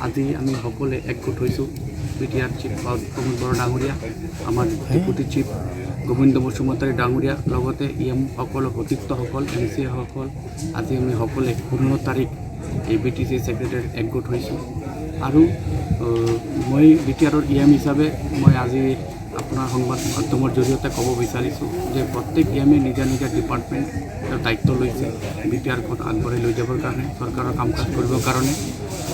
আজি আমি সকলে একগোট হৈছোঁ বিটিআৰ চিফ প্ৰমোদ বড়ো ডাঙৰীয়া আমাৰ ডেপুটি চিফ গোবিন্দ বসুমতাৰী ডাঙৰীয়া লগতে সকল সতীৰ্থসকল সকল আজি আমি সকলে 15 তাৰিখ এই BTC ছেক্ৰেটাৰীত একগোট হৈছোঁ আৰু মই বিটিআৰৰ হিচাপে মই আজি আপোনাৰ সংবাদ মাধ্যমৰ জৰিয়তে ক'ব বিচাৰিছোঁ যে প্ৰত্যেক নিজা নিজা ডিপাৰ্টমেণ্টৰ দায়িত্ব লৈছে বিটিআৰখন আগবঢ়াই লৈ যাবৰ কাৰণে চৰকাৰৰ কাম কাজ কৰিবৰ কাৰণে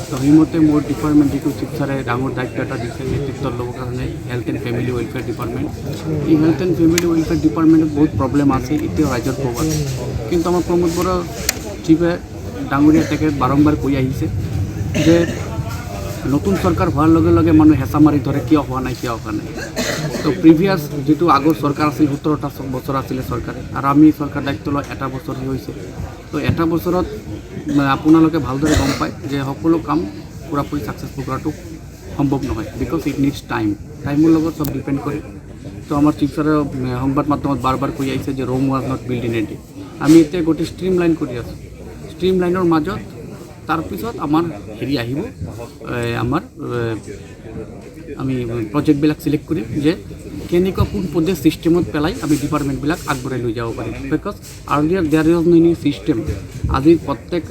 তো সেইমতে মোৰ ডিপাৰ্টমেণ্ট যিটো চিফ ছাৰে ডাঙৰ দায়িত্ব এটা দিছে নেতৃত্ব ল'বৰ কাৰণে health and family welfare department এই হেল্থ এণ্ড ফেমিলি ৱেলফেয়াৰ ডিপাৰ্টমেণ্টত বহুত প্ৰব্লেম আছে এতিয়াও ৰাজ্যত ক'ৰবাত কিন্তু আমাৰ প্ৰমোদ বড়ো চিফে ডাঙৰীয়া তেখেত বাৰম্বাৰ কৈ আহিছে যে নতুন চৰকাৰ হোৱাৰ লগে লগে মানুহ হেঁচা মাৰি ধৰে কিয় হোৱা নাই তো প্ৰিভিয়াছ যিটো আগৰ চৰকাৰ আছিল 17টা বছৰ আছিলে চৰকাৰে আৰু আমি চৰকাৰ দায়িত্ব লৈ এটা বছৰহে হৈছে তো এটা বছৰত আপোনালোকে ভালদৰে গম পায় যে সকলো কাম পূৰাপূৰি ছাকচেছফুল কৰাটো সম্ভৱ নহয় বিকজ ইট নিডছ টাইমৰ লগত চব ডিপেণ্ড কৰে তো আমাৰ চিফ ছাৰে সংবাদ মাধ্যমত বাৰ কৈ আহিছে যে Rome was not built in a day আমি এতিয়া গোটেই ষ্ট্ৰীম লাইন কৰি আছোঁ ষ্ট্ৰীম লাইনৰ মাজত তাৰপিছত আমাৰ হেৰি আহিব আমাৰ আমি প্ৰজেক্টবিলাক চিলেক্ট কৰিম যে কেনেকুৱা কোন পদ্ধতি ছিষ্টেমত পেলাই আমি ডিপাৰ্টমেণ্টবিলাক আগবঢ়াই লৈ যাব পাৰিম because earlier there is no any system আজি প্ৰত্যেক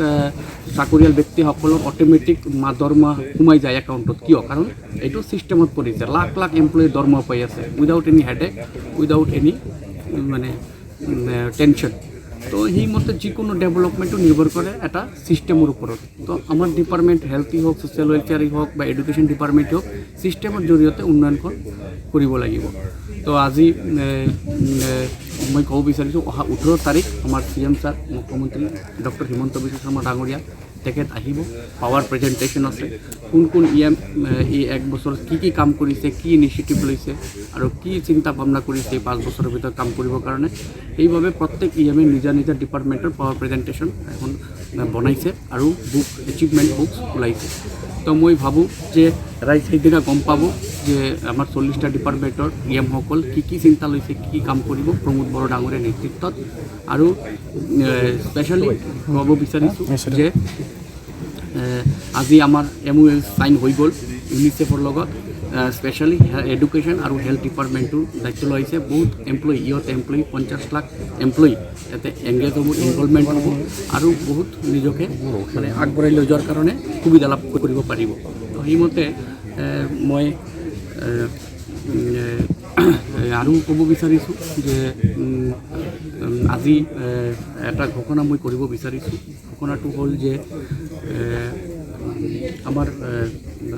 চাকৰিয়াল ব্যক্তিসকলৰ অট'মেটিক দৰমহা সোমাই যায় একাউণ্টত কিয় কাৰণ এইটো ছিষ্টেমত পৰিছে লাখ লাখ এমপ্লয়ী দৰমহা পাই আছে without any headache without any মানে টেনশ্যন তো সেইমতে যিকোনো ডেভেলপমেণ্টটো নিৰ্ভৰ কৰে এটা ছিষ্টেমৰ ওপৰত তো আমাৰ ডিপাৰ্টমেণ্ট হেল্থেই হওক ছ'চিয়েল ৱেলফেয়াৰেই হওক বা এডুকেশ্যন ডিপাৰ্টমেণ্টেই হওক ছিষ্টেমৰ জৰিয়তে উন্নয়নখন কৰিব লাগিব তো আজি মই ক'ব বিচাৰিছোঁ অহা 18 তাৰিখ আমাৰ CM ছাৰ মুখ্যমন্ত্ৰী ডক্টৰ হিমন্ত বিশ্ব শৰ্মা ডাঙৰীয়া তেখেত আহিব পাৱাৰ প্ৰেজেণ্টেশ্যন আছে কোন এই এক বছৰত কি কাম কৰিছে কি ইনিচিয়েটিভ লৈছে আৰু কি চিন্তা ভাৱনা কৰিছে এই 5 বছৰৰ ভিতৰত কাম কৰিবৰ কাৰণে সেইবাবে প্ৰত্যেক নিজা নিজা ডিপাৰ্টমেণ্টৰ পাৱাৰ প্ৰেজেণ্টেশ্যন এখন বনাইছে আৰু এচিভমেণ্ট বুকছ ওলাইছে তো মই ভাবোঁ যে ৰাইজ সেইদিনা গম পাব যে আমাৰ 40টা ডিপাৰ্টমেণ্টৰ সকল কি চিন্তা লৈছে কি কাম কৰিব প্ৰমোদ বড়ো ডাঙৰীয়াৰ নেতৃত্বত আৰু স্পেচিয়েলি ক'ব বিচাৰিছোঁ যে আজি আমাৰ MOU চাইন হৈ গ'ল ইউনিচেফৰ লগত স্পেচিয়েলি এডুকেশ্যন আৰু হেল্থ ডিপাৰ্টমেণ্টটোৰ দায়িত্ব লৈছে বহুত এমপ্লয়ী এমপ্লয়ী 50 লাখ এমপ্লয়ী ইয়াতে এংগেজ হ'ব ইনভলভমেণ্ট হ'ব আৰু বহুত নিজকে মানে আগবঢ়াই লৈ যোৱাৰ কাৰণে সুবিধা লাভ কৰিব পাৰিব তো সেইমতে মই আৰু ক'ব বিচাৰিছোঁ যে আজি এটা ঘোষণা মই কৰিব বিচাৰিছোঁ ঘোষণাটো হ'ল যে আমাৰ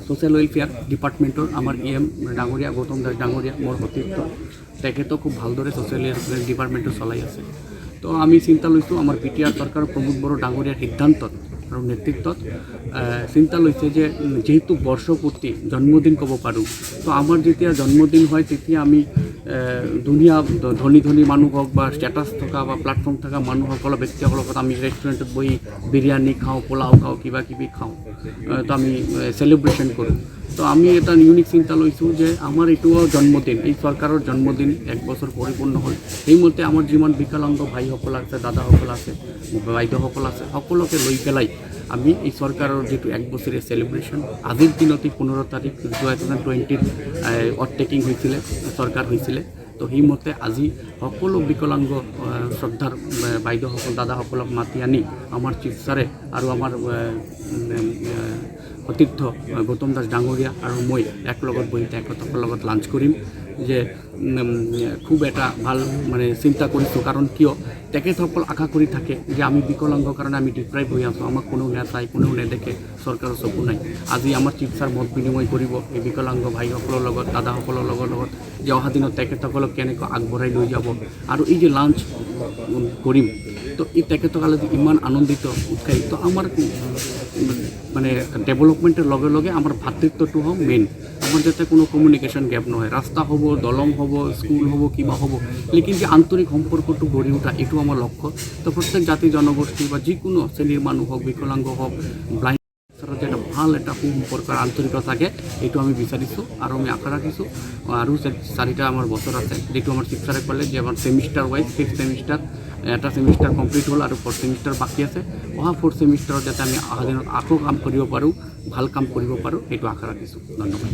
ছ'চিয়েল ৱেলফেয়াৰ ডিপাৰ্টমেণ্টৰ আমাৰ ডাঙৰীয়া গৌতম দাস ডাঙৰীয়া মোৰ সতীৰ্থ তেখেতক খুব ভালদৰে ছ'চিয়েল ৱেলফেয়াৰ ডিপাৰ্টমেণ্টটো চলাই আছে তো আমি চিন্তা লৈছোঁ আমাৰ BTR চৰকাৰ প্ৰমোদ বড়ো ডাঙৰীয়াৰ সিদ্ধান্তত আৰু নেতৃত্বত চিন্তা লৈছে যে যেহেতু বৰ্ষপূৰ্তি জন্মদিন ক'ব পাৰোঁ তো আমাৰ যেতিয়া জন্মদিন হয় তেতিয়া আমি ধুনীয়া ধনী মানুহ হওক বা ষ্টেটাছ থকা বা প্লেটফৰ্ম থকা মানুহসকলৰ ব্যক্তিসকলৰ লগত আমি ৰেষ্টুৰেণ্টত বহি বিৰিয়ানী খাওঁ পোলাও খাওঁ কিবা কিবি খাওঁ তো আমি চেলিব্ৰেশ্যন কৰোঁ তো আমি এটা ইউনিক চিন্তা লৈছোঁ যে আমাৰ এইটোও জন্মদিন এই চৰকাৰৰ জন্মদিন এক বছৰ পৰিপূৰ্ণ হ'ল সেইমতে আমাৰ যিমান বিকলাংগ ভাইসকল আছে দাদাসকল আছে বাইদেউসকল আছে সকলোকে লৈ পেলাই আমি এই চৰকাৰৰ যিটো এক বছৰীয়া চেলিব্ৰেশ্যন আজিৰ দিনতে 15 তাৰিখ 2020 অভাৰটেকিং হৈছিলে চৰকাৰ হৈছিলে তো সেইমতে আজি সকলো বিকলাংগ শ্ৰদ্ধাৰ বাইদেউসকল দাদাসকলক মাতি আনি আমাৰ চিফ ছাৰে আৰু আমাৰ সতীৰ্থ গৌতম দাস ডাঙৰীয়া আৰু মই একলগত বহি তেখেতসকলৰ লগত লাঞ্চ কৰিম যে খুব এটা ভাল মানে চিন্তা কৰিছোঁ কাৰণ কিয় তেখেতসকল আশা কৰি থাকে যে আমি বিকলাংগ কাৰণে আমি ডিপ্ৰাইভ হৈ আছোঁ আমাক কোনো নেচায় কোনেও নেদেখে চৰকাৰৰ চকু নাই আজি আমাৰ চিফ ছাৰ মত বিনিময় কৰিব এই বিকলাংগ ভাইসকলৰ লগত দাদাসকলৰ লগত যে অহা দিনত তেখেতসকলক কেনেকৈ আগবঢ়াই লৈ যাব আৰু এই যে লাঞ্চ কৰিম তো এই তেখেতসকলে ইমান আনন্দিত উৎসাহিত আমাৰ মানে ডেভেলপমেণ্টৰ লগে লগে আমাৰ ভাতৃত্বটো হওক মেইন আমাৰ যাতে কোনো কমিউনিকেশ্যন গেপ নহয় ৰাস্তা হ'ব দলং হ'ব স্কুল হ'ব কিবা হ'ব লেকিন যে আন্তৰিক সম্পৰ্কটো গঢ়ি উঠা এইটো আমাৰ লক্ষ্য তো প্ৰত্যেক জাতি জনগোষ্ঠী বা যিকোনো শ্ৰেণীৰ মানুহ হওক বিকলাংগ হওক ব্লাইণ্ড যে এটা ভাল এটা সুসম্পৰ্কৰ আন্তৰিকতা থাকে এইটো আমি বিচাৰিছোঁ আৰু আমি আশা ৰাখিছোঁ আৰু 4টা আমাৰ বছৰ আছে যিটো আমাৰ চিফ ছাৰে ক'লে যে আমাৰ ছেমিষ্টাৰ ৱাইজ 5th ছেমিষ্টাৰ এটা ছেমিষ্টাৰ কমপ্লিট হ'ল আৰু 4th ছেমিষ্টাৰ বাকী আছে অহা 4th ছেমিষ্টাৰত যাতে আমি অহা দিনত আকৌ কাম কৰিব পাৰোঁ ভাল কাম কৰিব পাৰোঁ সেইটো আশা ৰাখিছোঁ ধন্যবাদ